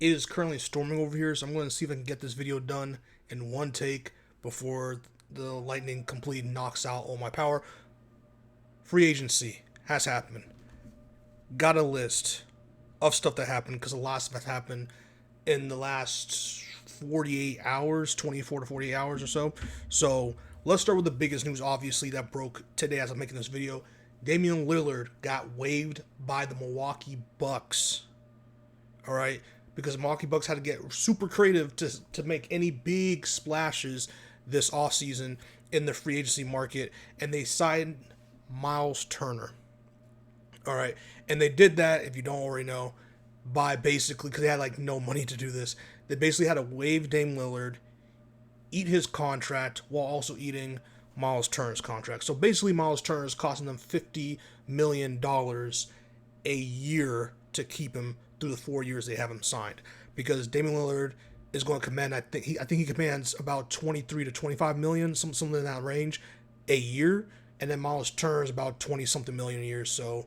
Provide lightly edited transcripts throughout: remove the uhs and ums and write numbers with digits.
It is currently storming over here, so I'm going to see if I can get this video done in one take before the lightning completely knocks out all my power. Free agency has happened. Got a list of stuff that happened because a lot of stuff has happened in the last 48 hours, 24 to 48 hours or so. So let's start with the biggest news, obviously, that broke today as I'm making this video. Damian Lillard got waived by the Milwaukee Bucks. All right, because Milwaukee Bucks had to get super creative to make any big splashes this offseason in the free agency market, and they signed Miles Turner. All right, and they did that, if you don't already know, by basically, because they had like no money to do this, they basically had to waive Dame Lillard, eat his contract while also eating Miles Turner's contract. So basically, Miles Turner is costing them $50 million a year to keep him through the 4 years they have him signed, because Damian Lillard is going to command, I think he commands about 23 to 25 million, something in that range, a year, and then Miles Turner is about 20 something million a year. So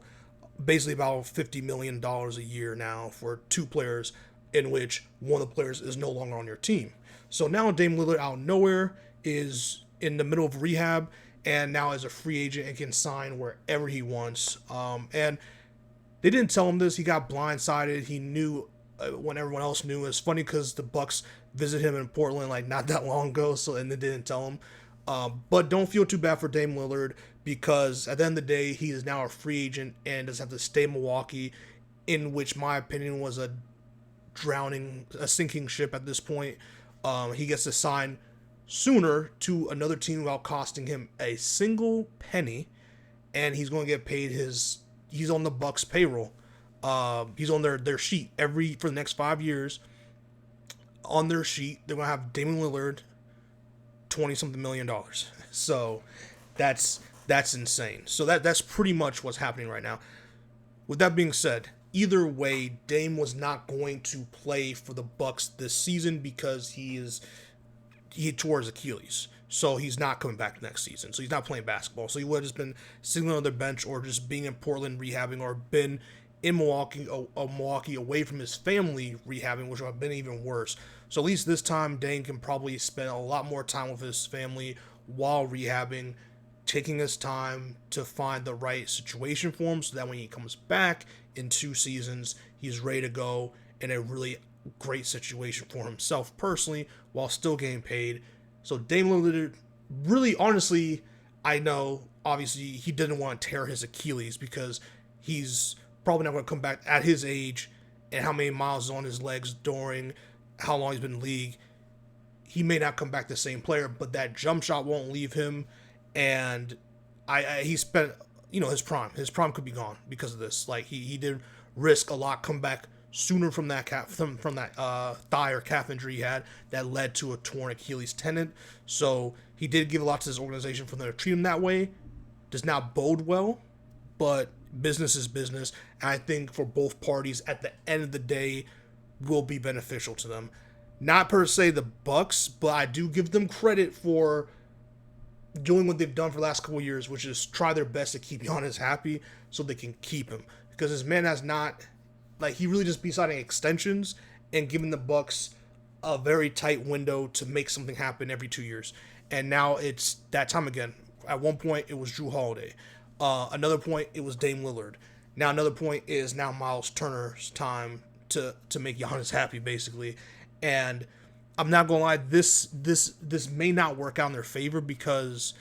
basically about $50 million a year now for two players, in which one of the players is no longer on your team. So now Dame Lillard out of nowhere is in the middle of rehab and now is a free agent and can sign wherever he wants. And they didn't tell him this. He got blindsided. He knew when everyone else knew. It's funny because the Bucks visited him in Portland like not that long ago, and they didn't tell him. But don't feel too bad for Dame Lillard, because at the end of the day, he is now a free agent and doesn't have to stay in Milwaukee, in which my opinion was a sinking ship at this point. He gets to sign sooner to another team without costing him a single penny, and he's going to get paid he's on the Bucks payroll. He's on their sheet for the next 5 years. On their sheet, they're going to have Damian Lillard, 20 something million dollars. So that's insane. So that's pretty much what's happening right now. With that being said, either way, Dame was not going to play for the Bucks this season because he tore his Achilles. So he's not coming back next season. So he's not playing basketball. So he would have just been sitting on the bench or just being in Portland rehabbing, or been in Milwaukee away from his family rehabbing, which would have been even worse. So at least this time, Dame can probably spend a lot more time with his family while rehabbing, taking his time to find the right situation for him, so that when he comes back in 2 seasons, he's ready to go in a really great situation for himself personally, while still getting paid. So Dame Lillard, really, honestly, I know, obviously, he didn't want to tear his Achilles, because he's probably not going to come back at his age and how many miles is on his legs during how long he's been in the league. He may not come back the same player, but that jump shot won't leave him. And he spent, his prime. His prime could be gone because of this. Like, he did risk a lot, come back sooner from that from that thigh or calf injury he had that led to a torn Achilles tendon. So he did give a lot to his organization for them to treat him that way. Does not bode well, but business is business. And I think for both parties, at the end of the day, will be beneficial to them. Not per se the Bucks, but I do give them credit for doing what they've done for the last couple of years, which is try their best to keep Giannis happy so they can keep him. Because this man has not, he really just be signing extensions and giving the Bucks a very tight window to make something happen every 2 years. And now it's that time again. At one point, it was Jrue Holiday. Another point, it was Dame Lillard. Now another point is now Miles Turner's time to make Giannis happy, basically. And I'm not gonna lie, this may not work out in their favor, because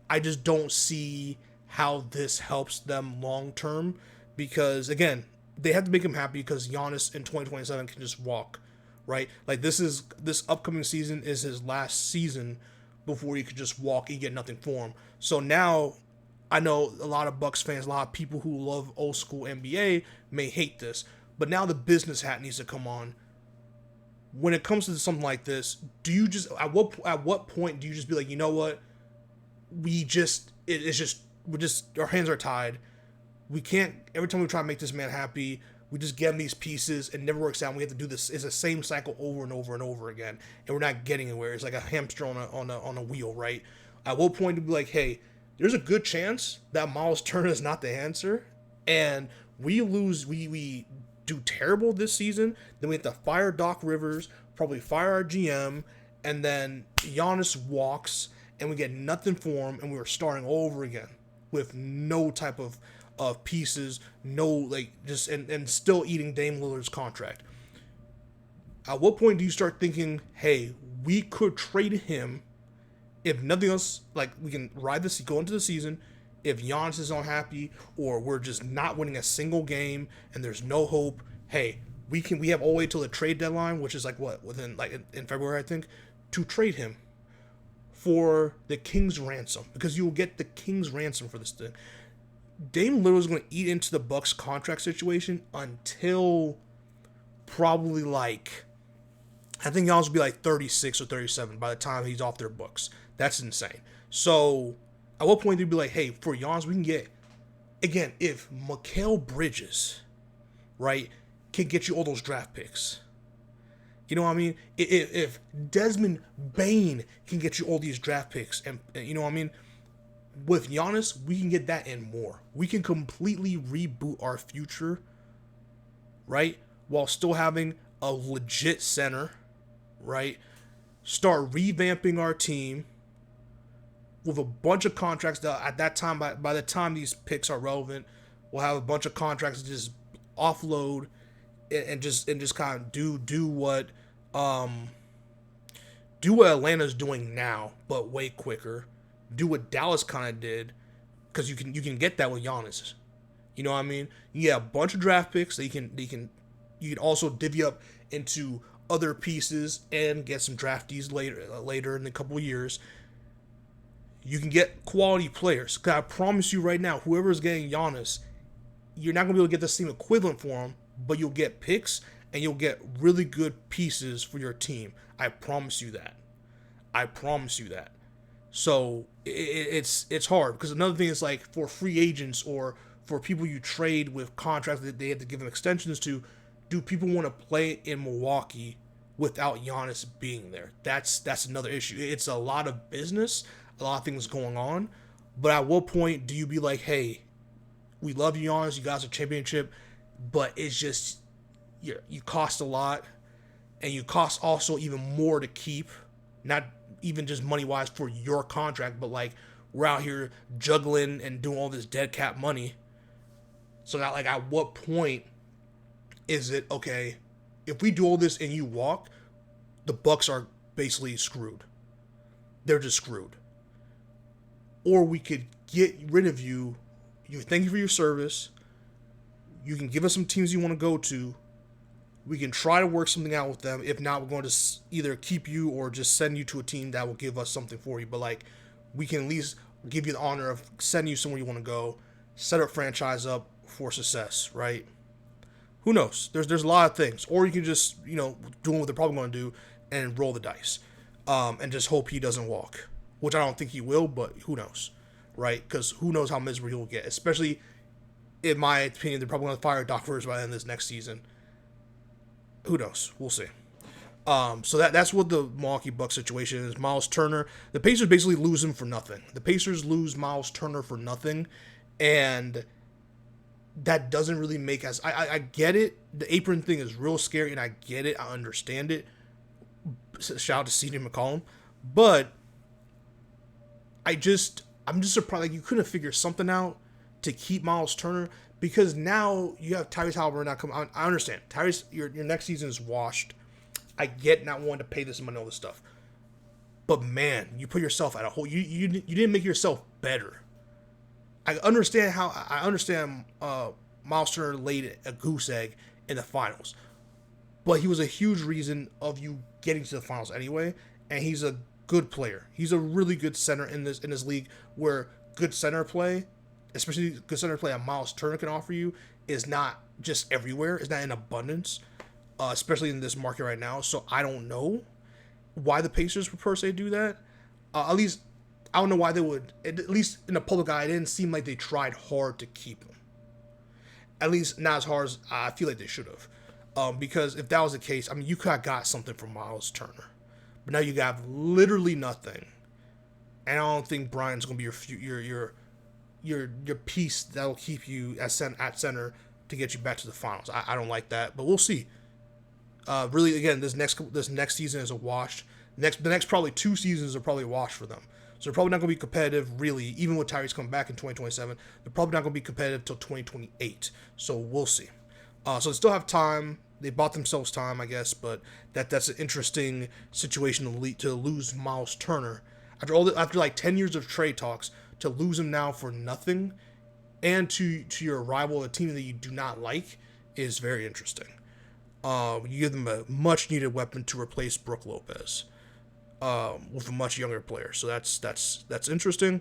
I just don't see how this helps them long term. Because again, they have to make him happy, because Giannis in 2027 can just walk, right? Like, this upcoming season is his last season before he could just walk and get nothing for him. So now, I know a lot of Bucks fans, a lot of people who love old school NBA may hate this, but now the business hat needs to come on. When it comes to something like this, do you just, at what point do you just be like, you know what, our hands are tied. We can't, every time we try to make this man happy, we just give him these pieces, and it never works out, and we have to do this. It's the same cycle over and over and over again, and we're not getting anywhere. It's like a hamster on a wheel, right? At what point do we be like, hey, there's a good chance that Miles Turner is not the answer, and we do terrible this season, then we have to fire Doc Rivers, probably fire our GM, and then Giannis walks, and we get nothing for him, and we're starting all over again with no type of pieces, no, like, just, and still eating Dame Lillard's contract. At what point do you start thinking, hey, we could trade him if nothing else, like, we can ride this, go into the season, if Giannis is unhappy, or we're just not winning a single game and there's no hope, hey, we have all the way till the trade deadline, which is like what, within, like, in February, I think, to trade him for the King's ransom, because you will get the King's ransom for this thing. Dame Lillard is going to eat into the Bucks contract situation until probably, like, I think Giannis will be like 36 or 37 by the time he's off their books. That's insane. So at what point do you be like, hey, for Giannis, we can get, again, if Mikal Bridges, right, can get you all those draft picks. You know what I mean? If Desmond Bane can get you all these draft picks, and you know what I mean? With Giannis, we can get that and more. We can completely reboot our future, right? While still having a legit center, right? Start revamping our team with a bunch of contracts that at that time, by the time these picks are relevant, we'll have a bunch of contracts to just offload and just kind of do what Atlanta's doing now, but way quicker. Do what Dallas kind of did, because you can get that with Giannis. You know what I mean? You get a bunch of draft picks that you can also divvy up into other pieces and get some draftees later in a couple of years. You can get quality players. Because I promise you right now, whoever is getting Giannis, you're not going to be able to get the same equivalent for him, but you'll get picks and you'll get really good pieces for your team. I promise you that. I promise you that. So it's hard, because another thing is, like, for free agents or for people you trade with contracts that they have to give them extensions to, do people want to play in Milwaukee without Giannis being there? That's another issue. It's a lot of business, a lot of things going on, but at what point do you be like, hey, we love you, Giannis, you guys are championship, but it's just, you cost a lot, and you cost also even more to keep, not even just money-wise for your contract, but, like, we're out here juggling and doing all this dead cap money. So now, like, at what point is it, okay, if we do all this and you walk, the Bucks are basically screwed. They're just screwed. Or we could get rid of you. Thank you for your service. You can give us some teams you want to go to. We can try to work something out with them. If not, we're going to either keep you or just send you to a team that will give us something for you. But, like, we can at least give you the honor of sending you somewhere you want to go, set our franchise up for success, right? Who knows? There's a lot of things. Or you can just, doing what they're probably going to do and roll the dice, and just hope he doesn't walk, which I don't think he will, but who knows, right? Because who knows how miserable he'll get, especially, in my opinion, they're probably going to fire Doc Rivers by the end of this next season. Who knows? We'll see. So that's what the Milwaukee Bucks situation is. Miles Turner. The Pacers basically lose him for nothing. The Pacers lose Miles Turner for nothing, and that doesn't really make us. I get it. The apron thing is real scary, and I get it. I understand it. Shout out to CJ McCollum, but I'm just surprised. Like, you couldn't figure something out to keep Miles Turner. Because now you have Tyrese Halliburton not coming. I understand. Tyrese, your next season is washed. I get not wanting to pay this money, all this stuff. But, man, you put yourself at a hole. You didn't make yourself better. I understand Miles Turner laid a goose egg in the finals. But he was a huge reason of you getting to the finals anyway. And he's a good player. He's a really good center in this league, where good center play, especially good center play that Miles Turner can offer you, is not just everywhere. It's not in abundance, especially in this market right now. So I don't know why the Pacers would per se do that. At least, I don't know why they would. At least in the public eye, it didn't seem like they tried hard to keep him. At least not as hard as I feel like they should have. Because if that was the case, I mean, you could have got something from Miles Turner. But now you got literally nothing. And I don't think Brian's going to be your piece that will keep you at center to get you back to the finals. I don't like that, but we'll see. Really, again, this next season is a wash. The next probably 2 seasons are probably a wash for them. So they're probably not going to be competitive, really, even with Tyrese coming back in 2027. They're probably not going to be competitive till 2028. So we'll see. So they still have time. They bought themselves time, I guess, but that's an interesting situation to lose Miles Turner after like 10 years of trade talks, to lose him now for nothing, and to your rival, a team that you do not like, is very interesting. You give them a much needed weapon to replace Brook Lopez with a much younger player, so that's interesting.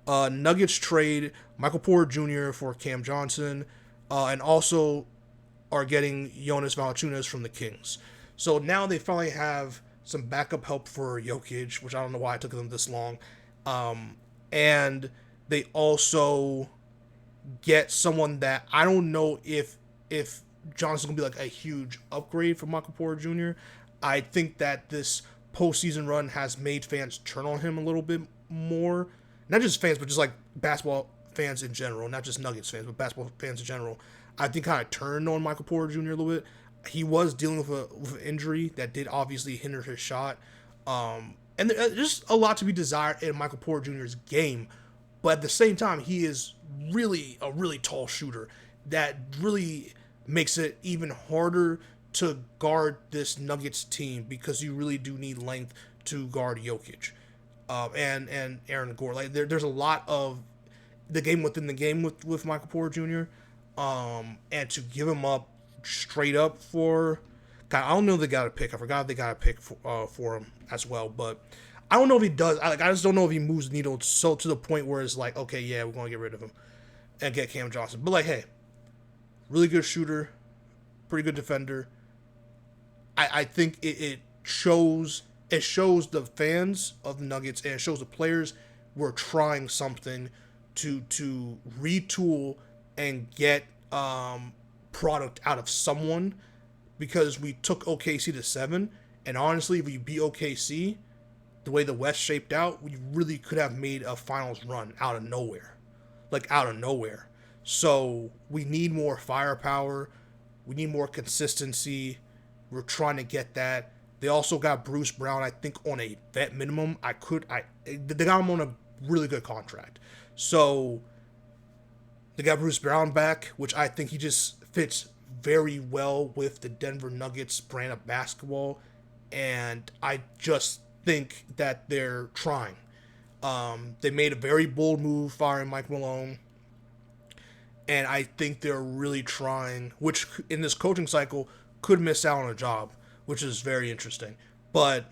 Nuggets trade Michael Porter Jr. for Cam Johnson, and also are getting Jonas Valanciunas from the Kings. So now they finally have some backup help for Jokic, which I don't know why it took them this long. And they also get someone that I don't know if Johnson's going to be like a huge upgrade for Michael Porter Jr. I think that this postseason run has made fans turn on him a little bit more. Not just fans, but just like basketball fans in general. Not just Nuggets fans, but basketball fans in general. I think kind of turned on Michael Porter Jr. a little bit. He was dealing with an injury that did obviously hinder his shot. And there's just a lot to be desired in Michael Porter Jr.'s game. But at the same time, he is really a really tall shooter that really makes it even harder to guard this Nuggets team, because you really do need length to guard Jokic and Aaron Gordon. Like there's a lot of the game within the game with Michael Porter Jr. And to give him up straight up for, God, I don't know if they got a pick. I forgot if they got a pick for him as well, but I don't know if he does. I just don't know if he moves the needle so to the point where it's like, okay, yeah, we're going to get rid of him and get Cam Johnson. But like, hey, really good shooter, pretty good defender. I think it shows the fans of the Nuggets, and it shows the players we're trying something to retool and get product out of someone, because we took OKC to 7, and honestly, if we beat OKC, the way the West shaped out, we really could have made a finals run out of nowhere. So we need more firepower. We need more consistency. We're trying to get that. They also got Bruce Brown, I think, on a vet minimum. They got him on a really good contract. So they got Bruce Brown back, which I think he just fits very well with the Denver Nuggets brand of basketball. And I just think that they're trying. They made a very bold move firing Mike Malone. And I think they're really trying, which in this coaching cycle could miss out on a job, which is very interesting. But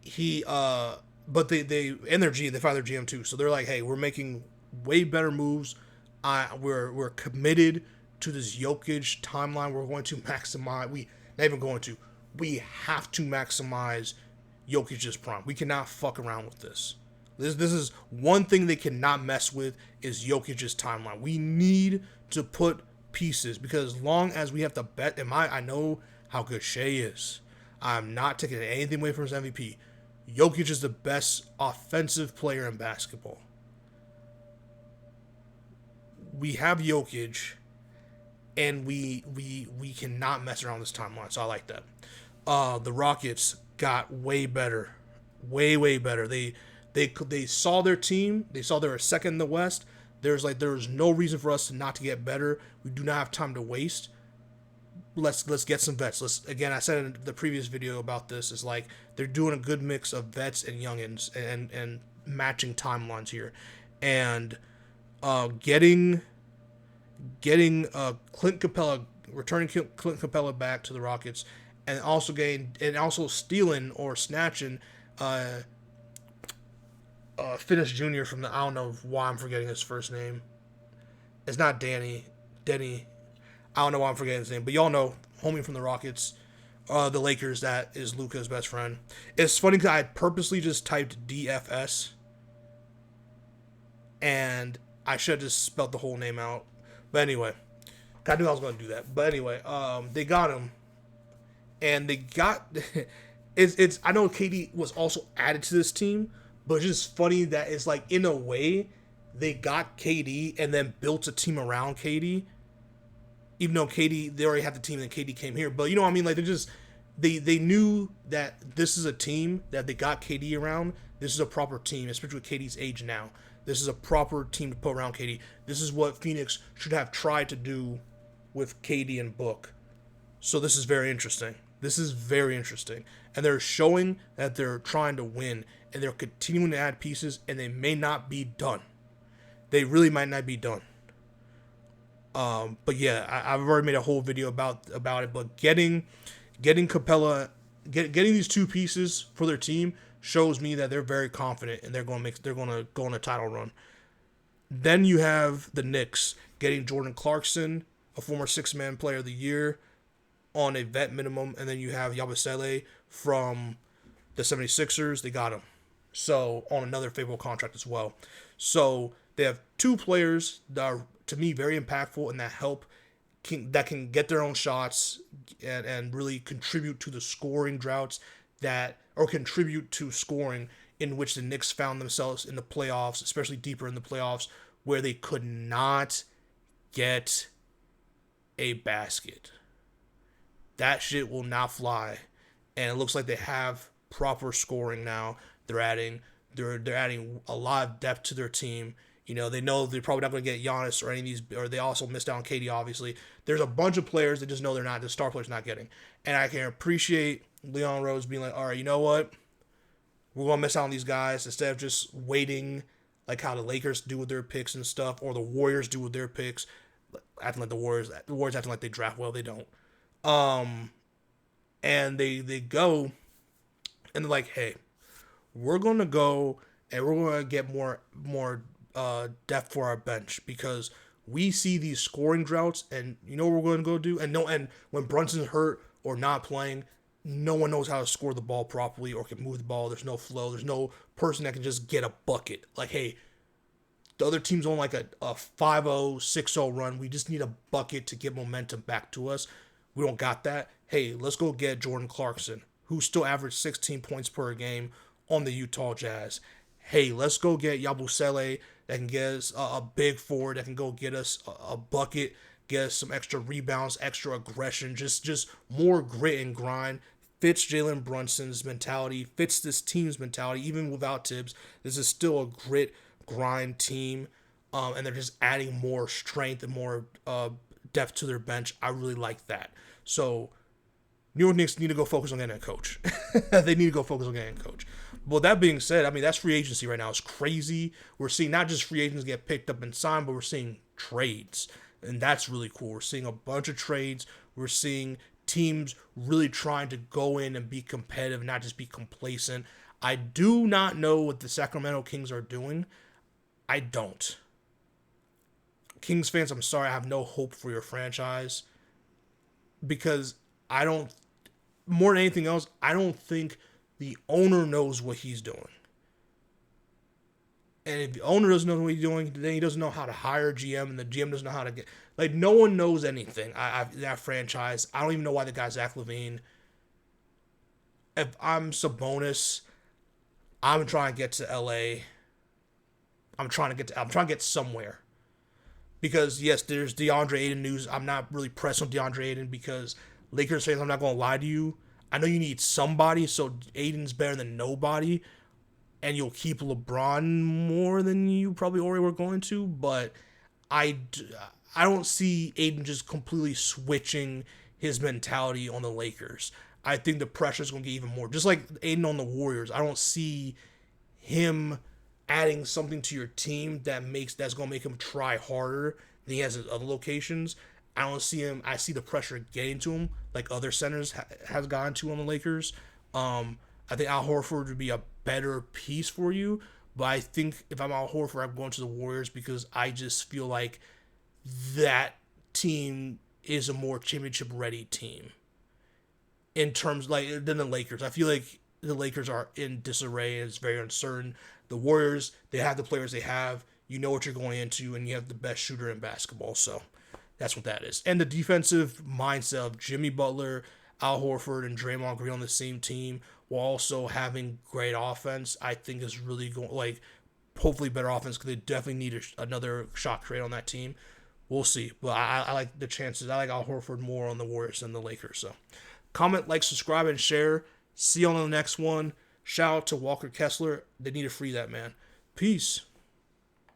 they fired their GM too. So they're like, hey, we're making way better moves. We're committed to this Jokic timeline. We're going to maximize. We have to maximize Jokic's prime. We cannot fuck around with this. This is one thing they cannot mess with, is Jokic's timeline. We need to put pieces, because as long as we have to bet, I know how good Shea is. I'm not taking anything away from his MVP. Jokic is the best offensive player in basketball. We have Jokic, and we cannot mess around this timeline. So I like that. The Rockets got way better, way better. They saw their team. They saw they were second in the West. There was no reason for us not to get better. We do not have time to waste. Let's get some vets. Again, I said in the previous video about this, is like they're doing a good mix of vets and youngins and matching timelines here, and getting Clint Capella, returning Clint Capella back to the Rockets, and also stealing or snatching Finnish Jr. from I don't know why I'm forgetting his first name. It's not Denny. I don't know why I'm forgetting his name, but y'all know, homie from the Rockets, the Lakers, that is Luka's best friend. It's funny because I purposely just typed DFS, and I should have just spelled the whole name out. But anyway, I knew I was going to do that. But anyway, they got him, and they got it's. I know KD was also added to this team, but it's just funny that it's like, in a way, they got KD and then built a team around KD. even though KD, they already had the team and KD came here. But you know what I mean? Like, they knew that this is a team that they got KD around. This is a proper team, especially with KD's age now. This is a proper team to put around KD. This is what Phoenix should have tried to do with KD and Book. So this is very interesting. This is very interesting. And they're showing that they're trying to win, and they're continuing to add pieces, and they may not be done. They really might not be done. But yeah, I've already made a whole video about it. But getting Capella, getting these two pieces for their team shows me that they're very confident and they're going to go on a title run. Then you have the Knicks getting Jordan Clarkson, a former six-man player of the year, on a vet minimum, and then you have Yabusele from the 76ers. They got him. So on another favorable contract as well. So they have two players that are, to me, very impactful and that can get their own shots and really contribute to the scoring droughts or contribute to scoring in which the Knicks found themselves in the playoffs, especially deeper in the playoffs, where they could not get a basket. That shit will not fly. And it looks like they have proper scoring now. They're adding a lot of depth to their team. You know, they know they're probably not going to get Giannis or any of these, or they also missed out on KD, obviously. There's a bunch of players that just know the star players not getting. And I can appreciate Leon Rose being like, all right, you know what? We're going to miss out on these guys instead of just waiting like how the Lakers do with their picks and stuff, or the Warriors do with their picks, acting like the Warriors acting like they draft well. They don't. And they go and they're like, hey, we're going to go and we're going to get more depth for our bench because we see these scoring droughts, and you know what we're going to go do? And when Brunson's hurt or not playing, no one knows how to score the ball properly or can move the ball. There's no flow. There's no person that can just get a bucket. Like, hey, the other team's on like a 5-0, 6-0 run. We just need a bucket to get momentum back to us. We don't got that. Hey, let's go get Jordan Clarkson, who still averaged 16 points per game on the Utah Jazz. Hey, let's go get Yabusele that can get us a big forward that can go get us a bucket, get us some extra rebounds, extra aggression, just more grit and grind. Fits Jalen Brunson's mentality, fits this team's mentality, even without Tibbs. This is still a grit, grind team, and they're just adding more strength and more depth to their bench. I really like that. So New York Knicks need to go focus on getting a coach. They need to go focus on getting a coach. Well, that being said, I mean, that's free agency right now. It's crazy. We're seeing not just free agents get picked up and signed, but we're seeing trades. And that's really cool. We're seeing a bunch of trades. We're seeing teams really trying to go in and be competitive, not just be complacent. I do not know what the Sacramento Kings are doing. I don't. Kings fans, I'm sorry, I have no hope for your franchise. Because more than anything else, I don't think the owner knows what he's doing. And if the owner doesn't know what he's doing, then he doesn't know how to hire a GM, and the GM doesn't know how to get... Like, no one knows anything. That franchise. I don't even know why the guy's Zach LaVine. If I'm Sabonis, I'm trying to get to LA. I'm trying to get somewhere. Because, yes, there's DeAndre Ayton news. I'm not really pressed on DeAndre Ayton because Lakers fans, I'm not going to lie to you. I know you need somebody, so Ayton's better than nobody. And you'll keep LeBron more than you probably already were going to. But I don't see Ayton just completely switching his mentality on the Lakers. I think the pressure's going to get even more. Just like Ayton on the Warriors, I don't see him adding something to your team that's going to make him try harder than he has at other locations. I don't see him. I see the pressure getting to him like other centers has gotten to on the Lakers. I think Al Horford would be a better piece for you, but I think if I'm Al Horford, I'm going to the Warriors because I just feel like that team is a more championship-ready team in terms than the Lakers. I feel like the Lakers are in disarray and it's very uncertain. The Warriors, they have the players they have. You know what you're going into, and you have the best shooter in basketball. So that's what that is. And the defensive mindset of Jimmy Butler, Al Horford, and Draymond Green on the same team while also having great offense, I think is really going, hopefully better offense because they definitely need another shot creator on that team. we'll see. But I like the chances. I like Al Horford more on the Warriors than the Lakers. So comment, like, subscribe, and share. See you on the next one. Shout out to Walker Kessler. They need to free that man. Peace.